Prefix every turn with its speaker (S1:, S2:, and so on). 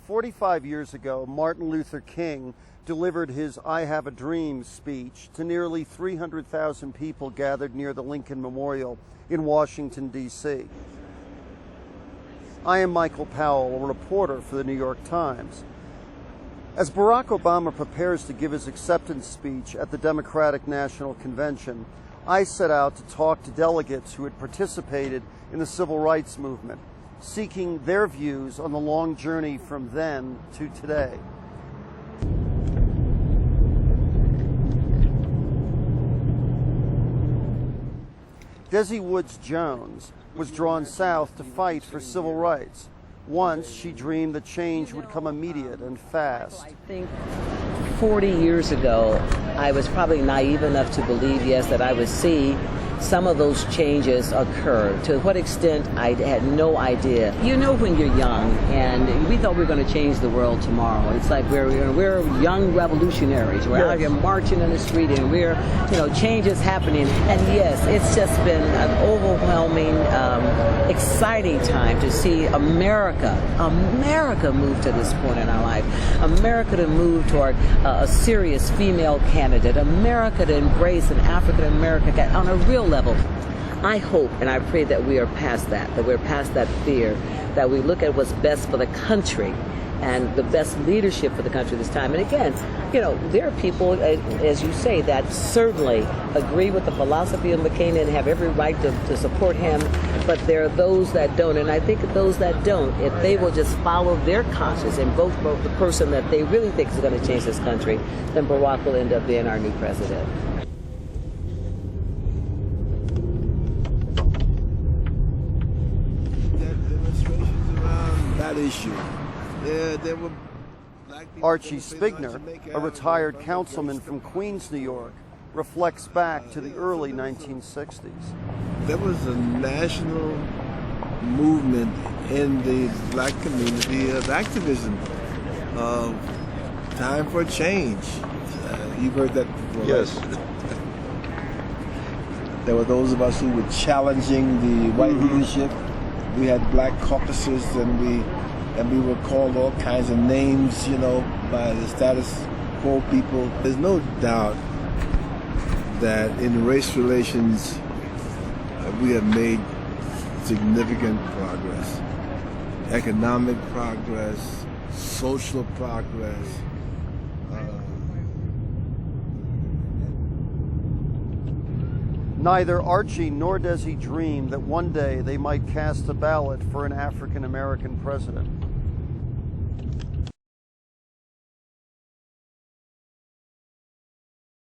S1: 45 years ago, Martin Luther King delivered his I Have a Dream speech to nearly 300,000 people gathered near the Lincoln Memorial in Washington, D.C. I am Michael Powell, a reporter for the New York Times. As Barack Obama prepares to give his acceptance speech at the Democratic National Convention, I set out to talk to delegates who had participated in the civil rights movement, seeking their views on the long journey from then to today. Desi Woods Jones was drawn south to fight for civil rights. Once she dreamed that change would come immediate and fast.
S2: I think 40 years ago, I was probably naive enough to believe, yes, that I would see some of those changes occur. To what extent, I had no idea. You know, when you're young, and we thought we were going to change the world tomorrow. It's like we're young revolutionaries. We're out here marching in the street, and change is happening. And yes, it's just been an overwhelming, exciting time to see America move to this point in our life. America to move toward a serious female candidate. America to embrace an African American on a real level. I hope and I pray that we are past that we're past that fear, that we look at what's best for the country and the best leadership for the country this time. And again, there are people, as you say, that certainly agree with the philosophy of McCain and have every right to support him, but there are those that don't. And I think those that don't, if they will just follow their conscience and vote for the person that they really think is going to change this country, then Barack will end up being our new president.
S3: Issue. Yeah, there were
S1: Archie Spigner, a retired councilman from Queens, New York, reflects back to the early 1960s.
S3: There was a national movement in the black community of activism, of time for change. You've heard that before.
S1: Yes.
S3: There were those of us who were challenging the white leadership. We had black caucuses, and we were called all kinds of names, by the status quo people. There's no doubt that in race relations, we have made significant progress. Economic progress, social progress.
S1: Neither Archie nor Desi dreamed that one day they might cast a ballot for an African American president.